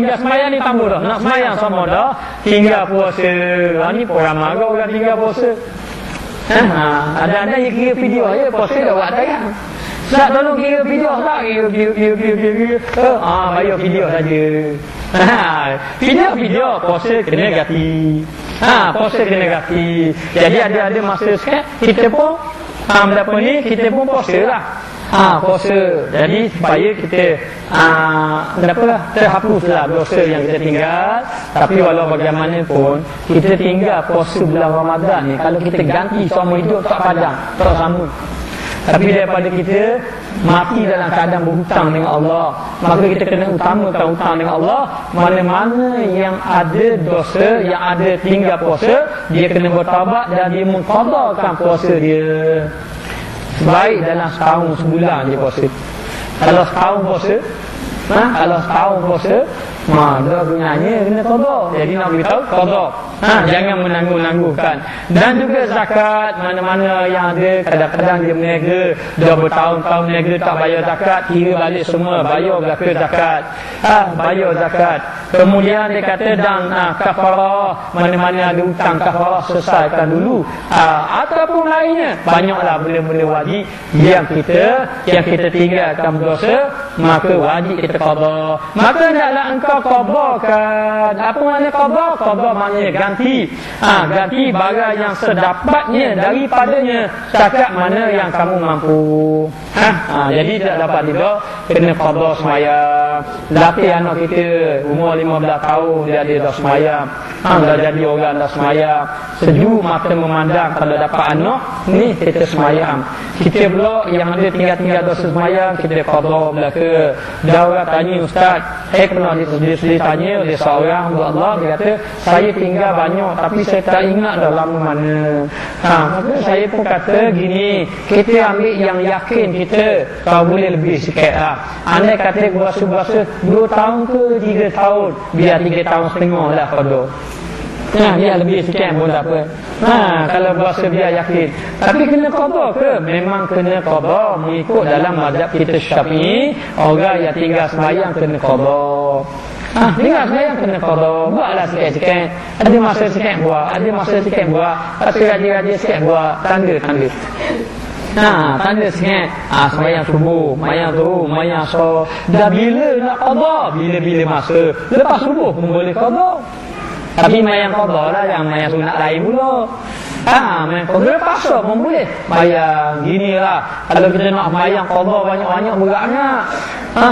tinggal semayang ni tambah dah. Nak semayang sama dah, tinggal puasa. Ni orang marah orang tinggal puasa. Ada yang kira video je, puasa dah buat tayang. Tak tolong kira video tak? Kira. Bayar video saja. Video puasa kena ganti. Puasa kena ganti. Jadi ada masa sikit kita pun berapa ni kita pun puasa lah. Puasa. Jadi supaya kita terhapuslah dosa yang kita tinggal. Tapi walau bagaimanapun kita tinggal puasa bulan Ramadan ni, kalau kita ganti selama hidup tak padang, tak sama. Tapi daripada kita mati dalam keadaan berhutang dengan Allah, maka kita kena utamakan hutang dengan Allah. Mana-mana yang ada dosa, yang ada tinggal puasa, dia kena bertaubat dan dia mengqadakan puasa dia. Baik dalam setahun sebulan dia puasa. Kalau setahun puasa, kalau setahun puasa, dah gunanya kena qada. Jadi nak beritahu qada. Jangan menangguh-nangguhkan. Dan juga zakat, mana-mana yang ada kadang-kadang dia meniaga, dah bertahun-tahun meniaga tak bayar zakat, kira balik semua, bayar ke zakat. Bayar zakat. Kemudian dia kata dan kafarah, mana-mana ada hutang kafarah selesaikan dulu. Ataupun lainnya, banyaklah benda-benda wajib yang kita tinggalkan berdosa, maka wajib kita qada. Maka hendaklah engkau qadakan. Apa makna qada? Qada maknanya ganti. Ganti barang yang sedapatnya daripadanya, setakat mana yang kamu mampu. Jadi tak dapat tidak, kena qada sembahyang. Latih anak kita umur 15 tahun dia ada dah sembahyang. Dah jadi orang dah sembahyang. Sejuk mata memandang kalau dapat anak ni kita sembahyang. Kita pula yang ada tinggal-tinggal dosa sembahyang, kita qada belaka. Dah orang tanya ustaz, pernah ditanya oleh seorang Allah, dia kata saya tinggal banyak tapi saya tak ingat dah lama mana. Maka saya pun kata gini, kita ambil yang yakin kita, kalau boleh lebih sikit andai kata puasa 2 tahun ke 3 tahun, biar 3 tahun setengah lah qada. Biar lebih sikit pun tak apa. Kalau puasa biar yakin. Tapi kena qada ke? Memang kena qada mengikut dalam mazhab kita Syafi'i. Orang yang tinggal sembahyang kena qada. Tinggal sembahyang kena qada. Buatlah sikit-sikit. Ada masa sikit buat, ada masa sikit buat. Tapi rajin-rajin sikit buat. Tanda-tanda. Tanda sikit. Sembahyang subuh, sembahyang zuhur, sembahyang asar. Dah bila nak qada? Bila-bila masa. Lepas subuh pun boleh qada. Tapi mayang qada lah, yang mayang sunat lain pula. Mayang qada pasal pun boleh. Mayang gini lah, kalau kita nak mayang qada banyak-banyak beratnya.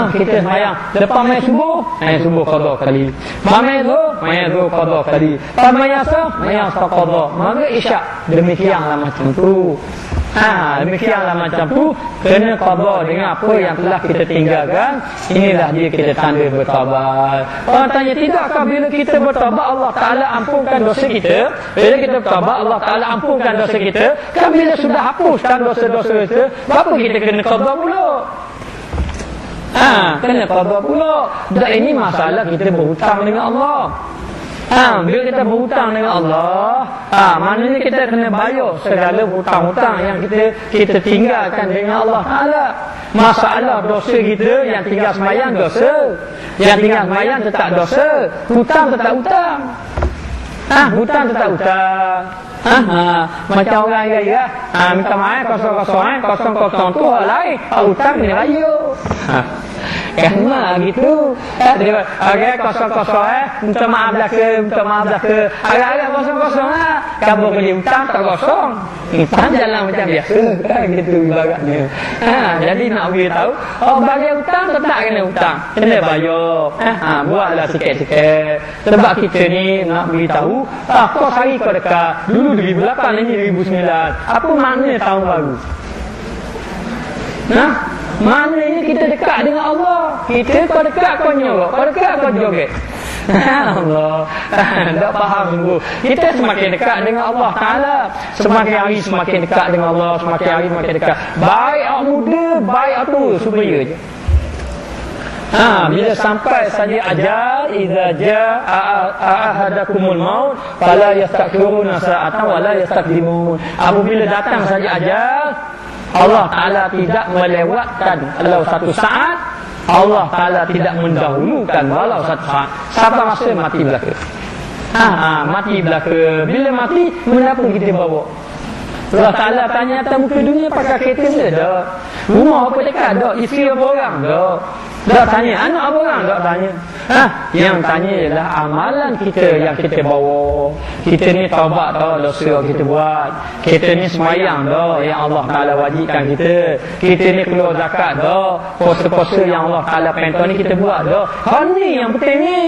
Kita mayang lepas mayang subuh qada kali. Mayang zuhur qada kali. Lepas mayang asar qada. Maka isyak demikianlah macam tu. Demikianlah macam tu, kena qada dengan apa yang telah kita tinggalkan. Inilah dia kita tanda bertaubat. Orang tanya, tidakkah bila kita bertaubat Allah Ta'ala ampunkan dosa kita? Bila kita bertaubat Allah Ta'ala ampunkan dosa kita, kan bila sudah hapuskan dosa-dosa kita, berapa kita kena qada pula? Kena qada pula. Dan ini masalah kita berhutang dengan Allah. Bila kita berhutang dengan Allah, maknanya kita kena bayar segala hutang-hutang yang kita tinggalkan dengan Allah Ta'ala. Masalah dosa kita, yang tinggal sembahyang dosa, yang tinggal sembahyang tetap dosa, hutang tetap hutang. Hutang tetap hutang. Macam orang raya, minta maaf kosong tu orang lain, hutang kena raya. Kena gitu. Agak kosong minta maaf belaka. Agak kosong kamu kerja hutang tak kosong. Hutang jalan macam biasa. Gitu ibaratnya. Jadi nak beritahu, bagi hutang tetap kena hutang, kena bayar. Buatlah sikit-sikit. Sebab kita ni nak beritahu, kos hari kau dekat. Dulu 2008, ini 2009. Apa maknanya tahun baru? Maknanya kita dekat dengan Allah. Kita kau dekat kau nyorok, kau dekat kau joget. Allah, tak faham sungguh. Kita semakin dekat dengan Allah Ta'ala, semakin hari semakin dekat dengan Allah, semakin hari semakin dekat. Baik awak muda, baik awak tua, supaya je. Bila sampai saja ajal, idza jaa ahadakumul maut fala yastakhiruna sa'atan wala yastaqdimun. Apabila datang saja ajal, Allah Ta'ala tidak melewatkan kalau satu saat, Allah Ta'ala tidak mendahulukan walau satu saat. Siapa masa mati belaka. Mati belaka. Bila mati, mengapa kita bawa? Allah Ta'ala tanya atas muka dunia pakai kereta dia dah. Rumah apa dekat dah? Isteri apa orang dah? Dah tanya, anak apa orang dah tanya. Yang tanya ialah amalan kita yang kita bawa. Kita ni taubat dah dosa kita buat. Kita ni semayang dah yang Allah Ta'ala wajibkan kita. Kita ni keluar zakat dah. Puasa-puasa yang Allah Ta'ala pentol ni kita buat dah. Ni yang penting ni.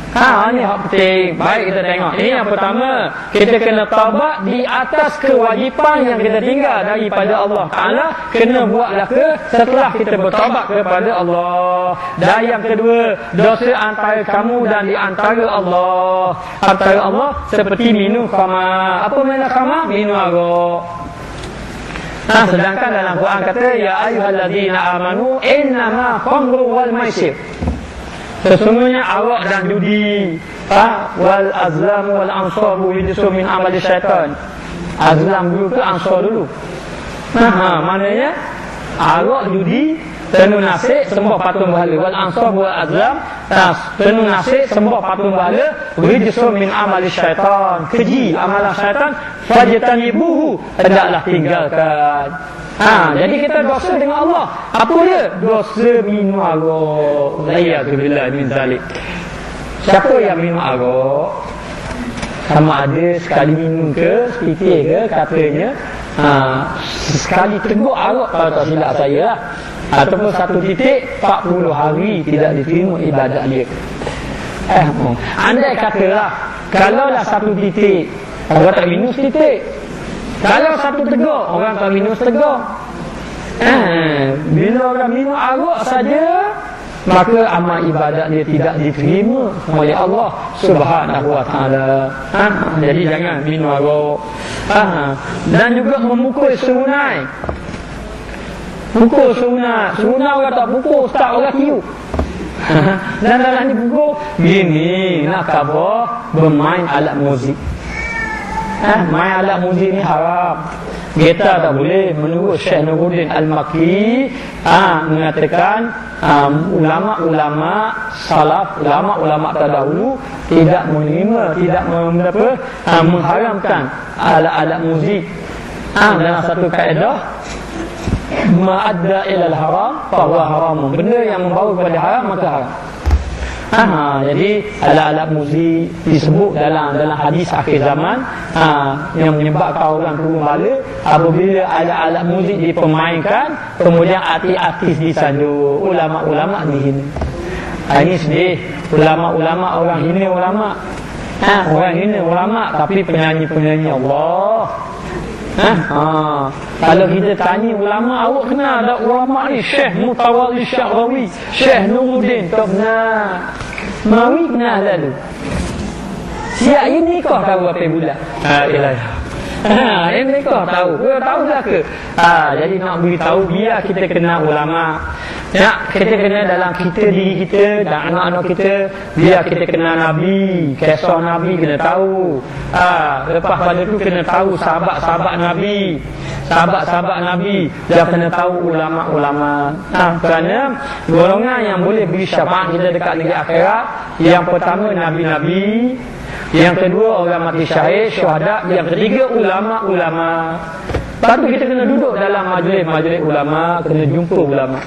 Ini hak penting. Baik, kita tengok. Ini yang pertama, kita kena taubat di atas kewajipan yang kita tinggal daripada Allah Ta'ala. Kena buatlah setelah kita bertaubat kepada Allah. Dan yang kedua, dosa antara kamu dan di antara Allah. Antara Allah seperti minum khamar. Apa makna khamar? Minum arak. Sedangkan dalam Quran kata, ya ayyuhallazina amanu innama khamru wal maisir. Sesungguhnya arak dan judi, wal azlam wal ansar rijsun min amali syaitan. Azlam dulu ke ansar dulu? Maknanya arak, judi, tenun nasib, sembah patung berhala. Wal ansar wal azlam, tenun nasib, sembah patung berhala, rijsun min amali syaitan. Keji amalan syaitan, fajtanibuhu, hendaklah tinggalkan. Jadi kita dosa dengan Allah. Apa dia? Dosa minum arak. Na'udzubillah min zalik. Siapa yang minum arak, sama ada sekali minum ke, sepitik ke, katanya sekali teguk arak, kalau tak silap saya lah, ataupun satu titik 40 hari tidak diterima ibadat dia. Andai katalah, kalaulah satu titik orang tak minum setitik, kalau satu teguk orang tak minum seteguk. Bila orang minum arak saja, maka amal ibadat dia tidak diterima oleh Allah Subhanahu wa Ta'ala. Jadi jangan minum arak. Dan juga memukul serunai. Pukul serunai. Serunai orang tak pukul, ustaz orang tiup. Dan dalam ni pukul, bini nak khabar bermain alat muzik. Main alat muzik ni haram. Kita tak boleh. Menurut Syekh Nuruddin Al-Makki mengatakan ulama-ulama salaf, ulama-ulama terdahulu tidak menerima, tidak mengharamkan alat-alat muzik. Dalam satu kaedah, ma'adda ilal haram fahuwa haram. Benda yang membawa kepada haram maka haram. Jadi alat-alat muzik disebut dalam hadis akhir zaman yang menyebabkan orang turun bala apabila alat-alat muzik dipermainkan, kemudian artis-artis disanjung, ulama-ulama dihina. Ini sedih. Ulama-ulama, orang hina ulama. Orang hina ulama tapi penyanyi-penyanyi Allah. Kalau kita tanya ulama, awak kenal tak ulama ni? Syekh Mutawalli Syahrawi, Syekh Nuruddin, tak kenal. Mawi kenal lalu. Siap ini kau tahu apa bulan? Yang mereka tahu. Kau tahu tak ke? Jadi nak beritahu, biar kita kenal ulama. Kita kenal dalam diri kita dan anak-anak kita. Biar kita kenal Nabi, kisah Nabi kena tahu. Lepas pada tu kena tahu sahabat-sahabat Nabi. Sahabat-sahabat Nabi dia kena tahu ulama-ulama. Kerana golongan yang boleh beri syafaat kita dekat negeri akhirat, yang pertama Nabi-Nabi, yang kedua orang mati syahid, syuhada, yang ketiga ulama-ulama. Lepas tu kita kena duduk dalam majlis-majlis ulama, kena jumpa ulama.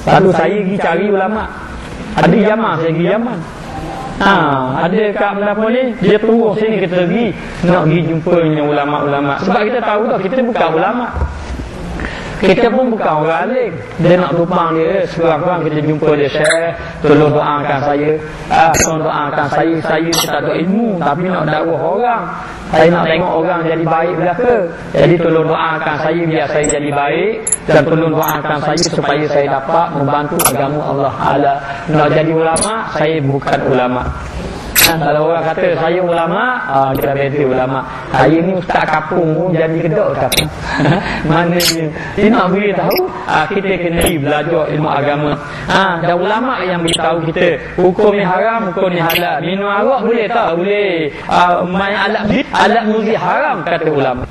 Lalu saya pergi cari ulama. Ada Yaman, saya pergi Yaman. Ada kat apa ni, dia turun sini, kita pergi nak pergi jumpa dengan ulama-ulama. Sebab kita tahu dah kita bukan ulama, kita pun bukan orang alim. Dia nak tumpang dia, sekurang-kurang kita jumpa dia, Syekh, tolong doakan saya. Tolong doakan saya tak ada ilmu tapi nak dakwah orang. Saya nak tengok orang jadi baik belaka. Jadi tolong doakan saya biar saya jadi baik, dan tolong doakan saya supaya saya dapat membantu agama Allah Ta'ala. Nak jadi ulama, saya bukan ulama. Kalau orang kata saya ulama, kita beza ulama. Saya ni ustaz kapung pun jadi kedok kapung. Maknanya dia nak beritahu kita kena belajar ilmu agama. Dan ulama yang beritahu kita hukum ni haram, hukum ni halal. Minum arak boleh tak? Boleh. Main alat muzik haram kata ulama.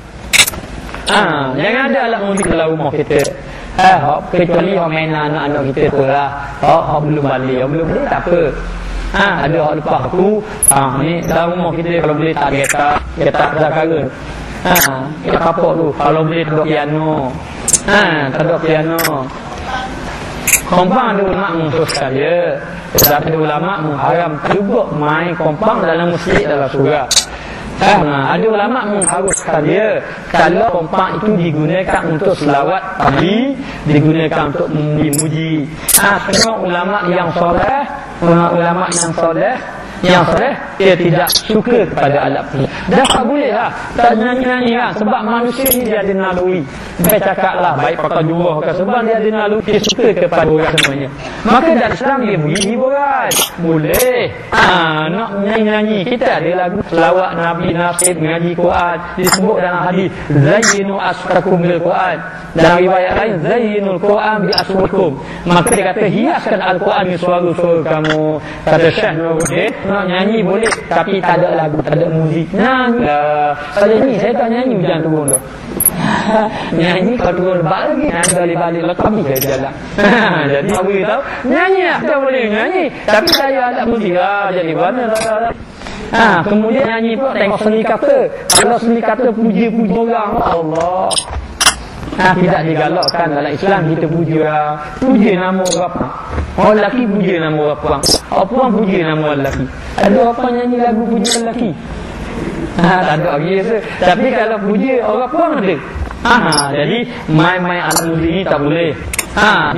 Jangan ada alat muzik dalam rumah kita. Kecuali orang main anak-anak kita tu lah. Belum balik, tak apa. Ada orang lepas aku. Ni dalam rumah kita kalau boleh tak getar perkara. Kita kapok tu. Kalau boleh duduk piano. Duduk piano. Kompang ada ulama mengkhususkan dia. Tetapi ada ulama mengharam juga main kompang dalam masjid dalam surau. Ada ulama mengharuskan dia kalau kompang itu digunakan untuk selawat pagi, digunakan untuk memuji. Tengok ulama yang soleh, dia tidak suka kepada alat muzik. Dah tak boleh lah, tak nyanyi-nyanyi lah. Sebab manusia ni dia ada naluri. Saya cakap lah, baik pakai jurah ke, sebab dia ada naluri, dia suka kepada orang semuanya. Maka dalam Islam dia beri hiburan. Boleh nak nyanyi-nyanyi. Kita ada lagu selawat Nabi, nasib, mengaji Quran. Disebut dalam hadis zayyinu asfarakum bil Quran. Dalam riwayat lain zayyinul Quran bi aswarikum. Maka dia kata hiaskan Al-Quran dengan suara-suara kamu. Kata Syekh Nuruddin, nak nyanyi boleh, tapi tak ada lagu, tak ada muzik. Nyanyi lah. Saya tak nyanyi hujan turun tu. Nyanyi kalau turun lebat lagi, balik-balik lah kami ke jalan. Jadi apa dia tahu, nyanyi lah, kita boleh nyanyi, tapi saya alat muzik lah. Jadi mana lah. Kemudian nyanyi pun tengok seni kata. Kalau seni kata puji-puji orang, Allah, tidak digalakkan dalam Islam. Kita puji orang, puji nama orang. Orang lelaki puji nama orang perempuan, orang perempuan puji nama orang lelaki. Ada orang nyanyi lagu puji orang lelaki? Tak ada biasa. Tapi kalau puji orang perempuan ada. Jadi main-main alat muzik ni tak boleh.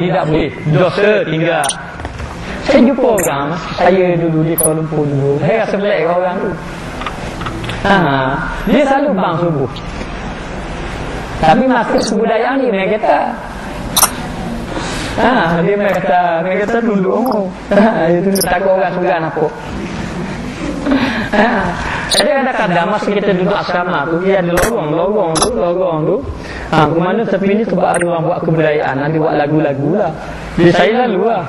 Tidak boleh. Dosa tinggal. Saya jumpa orang, saya dulu di Kuala Lumpur dulu. Saya rasa belak orang tu. Dia selalu bang subuh. Tapi masa kebudayaan ni mereka kata dia kata dulu itu takut orang sugan apa. Ada kadang-kadang masa kita duduk asrama tu, dia ada lorong tu. Ke mana tepi ni sebab ada orang buat kebudayaan, ada buat lagu-lagu lah. Jadi saya lalu lah.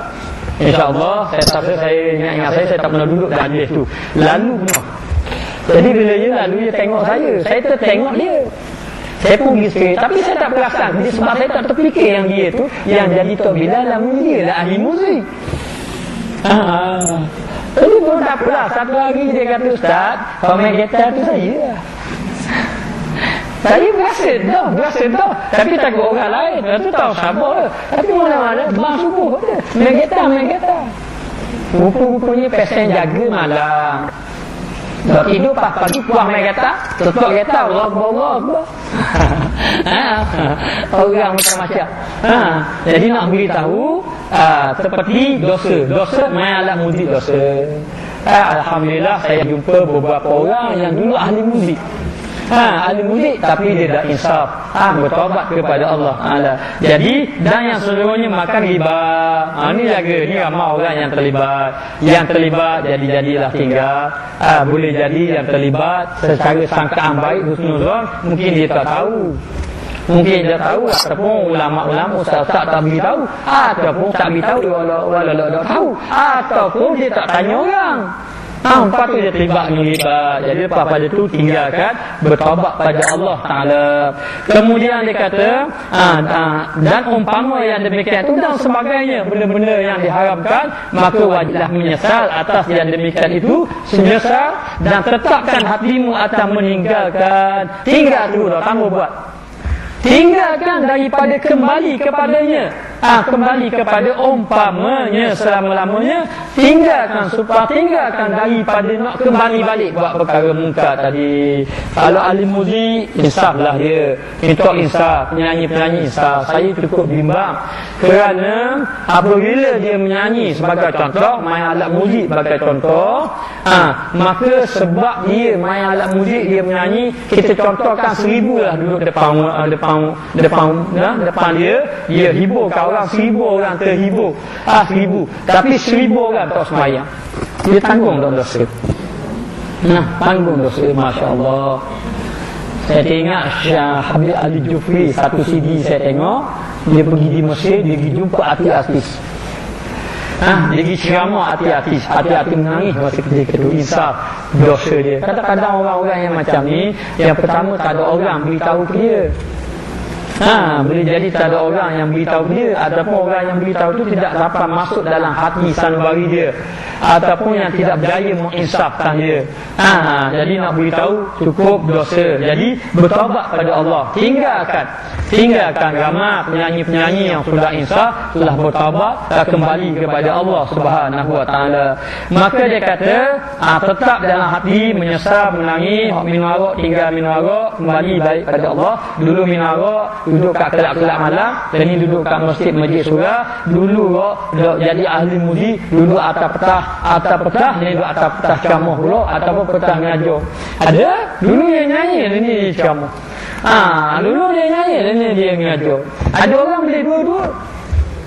InsyaAllah saya ingat saya tak pernah duduk dalam majlis tu. Lalu penuh. Jadi bila dia lalu, dia tengok saya tertengok dia. Saya pun pergi sekali, tapi saya tak perasan. Sebab saya tak terfikir yang dia tu, yang jadi Tok Bilal lah, dia lah ahli muzik. Jadi pun tak apalah. Satu hari dia kata, Ustaz, kalau main gitar tu saya lah. Saya berasa dah. Tapi takut orang lain. Itu tahu sabar lah. Tapi mana-mana, bang subuh je. Main gitar. Rupa-rupanya pesen jaga malam. Tak tidur pagi puas main gitar, tutup gitar, Allah. Orang macam-macam. Jadi nak beritahu seperti dosa main alat muzik dosa. Alhamdulillah saya jumpa beberapa orang yang dulu ahli muzik. Ahli muzik tapi dia dah insaf, bertaubat kepada Allah. Jadi dan yang seluruhnya makan riba. Ni jaga, ni ramai orang yang terlibat jadilah tinggal. Boleh jadi yang terlibat secara sangkaan baik, husnuzon, mungkin dia tak tahu. Ataupun ulama-ulama ustaz-ustaz tak beritahu, ataupun tak beritahu wala tak tahu, ataupun dia tak tanya orang. Lepas tu dia terlibat dengan riba. Jadi lepas pada tu tinggalkan, bertaubat pada Allah Ta'ala. Kemudian dia kata dan umpama yang demikian itu dan sebagainya, benda-benda yang diharamkan, maka wajiblah menyesal atas yang demikian itu, menyesal dan tetapkan hatimu atas meninggalkan. Tinggal tu dah, tambah buat. Tinggalkan daripada kembali kepadanya. Kembali kepada umpamanya selama-lamanya. Tinggalkan daripada nak kembali balik buat perkara mungkar tadi. Kalau ahli muzik, insaflah dia. Minta insaf. Penyanyi-penyanyi insaf. Saya cukup bimbang. Kerana apabila dia menyanyi sebagai contoh, main alat muzik sebagai contoh, maka sebab dia main alat muzik, dia menyanyi, kita contohkan 1000 lah duduk depan dia hiburkan orang, 1000 orang terhibur. 1000. Tapi 1000 orang tak sembahyang. Dia tanggung dosa. Tanggung dosa, masya-Allah. Saya tengok Habib Ali Jufri, satu CD saya tengok, dia pergi di Mesir, dia pergi jumpa artis. Dia pergi ceramah hati-hati menangis masa ketika itu. Insaf dosa dia. Kadang-kadang orang-orang yang macam ni, yang pertama tak ada orang beritahu ke dia. Boleh jadi tak ada orang yang beritahu dia, ataupun orang yang beritahu itu tidak dapat masuk dalam hati sanubari dia, ataupun yang tidak berjaya menginsafkan dia. Jadi nak beritahu cukup dosa. Jadi bertaubat pada Allah. Tinggalkan ramai penyanyi-penyanyi yang sudah insaf, telah bertaubat dan kembali kepada Allah Subhanahu wa taala. Maka dia kata, tetap dalam hati menyesal, menangis, minum arak, tinggal minum arak, kembali baik pada Allah. Dulu minum arak, duduk kat kelab-kelab malam, dan ni duduk kat masjid surah. Dulu jadi ahli muzik, duduk atas petah, ni duduk atas petah ceramah pula, ataupun petah mengajar. Ada dulu dia nyanyi, ni ceramah. Dulu dia nyanyi, ni dia mengajar. Ada orang boleh dua-dua,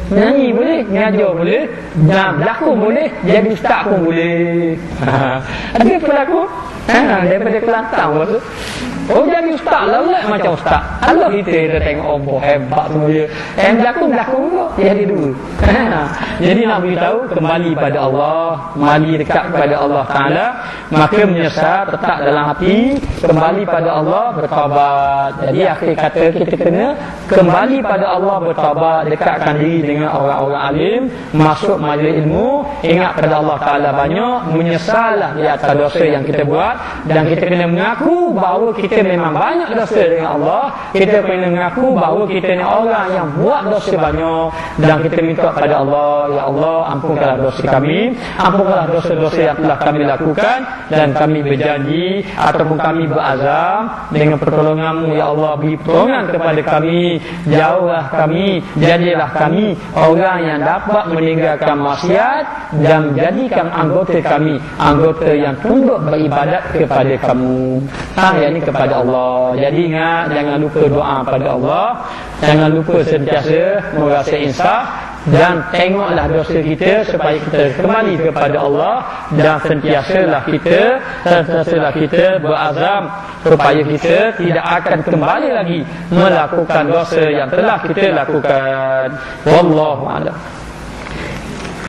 nyanyi boleh, mengajar boleh, berlakon boleh, jadi ustaz pun boleh. Ada pelakon daripada Kelantan tu, jadi ustaz lah pula, macam ustaz. Allah kita tengok orang hebat semua dia. Yang berlakon pula jadi dua. Jadi nak beritahu, kembali pada Allah, mari dekat kepada Allah Ta'ala, maka menyesal, tetap dalam hati, kembali pada Allah, bertaubat. Jadi akhir kata kita kena kembali pada Allah, bertaubat, dekatkan diri dengan orang-orang alim, masuk majlis ilmu, ingat pada Allah Ta'ala banyak, menyesallah di atas dosa yang kita buat, dan kita kena mengaku bahawa kita memang banyak dosa dengan Allah. Kita kena mengaku bahawa kita ni orang yang buat dosa banyak, dan kita minta pada Allah, ya Allah, ampunkanlah dosa kami, ampunkanlah dosa-dosa yang telah kami lakukan, dan kami berjanji ataupun kami berazam dengan pertolongan-Mu, ya Allah, beri pertolongan kepada kami, jauhlah kami, jadilah kami orang yang dapat meninggalkan maksiat dan menjadikan anggota kami anggota yang tunduk beribadat kepada Kamu. Yang ini kepada Allah. Jadi ingat, jangan lupa doa pada Allah, jangan lupa sentiasa merasa insaf, dan tengoklah dosa kita supaya kita kembali kepada Allah, dan sentiasalah kita berazam supaya kita tidak akan kembali lagi melakukan dosa yang telah kita lakukan. Wallahu a'lam.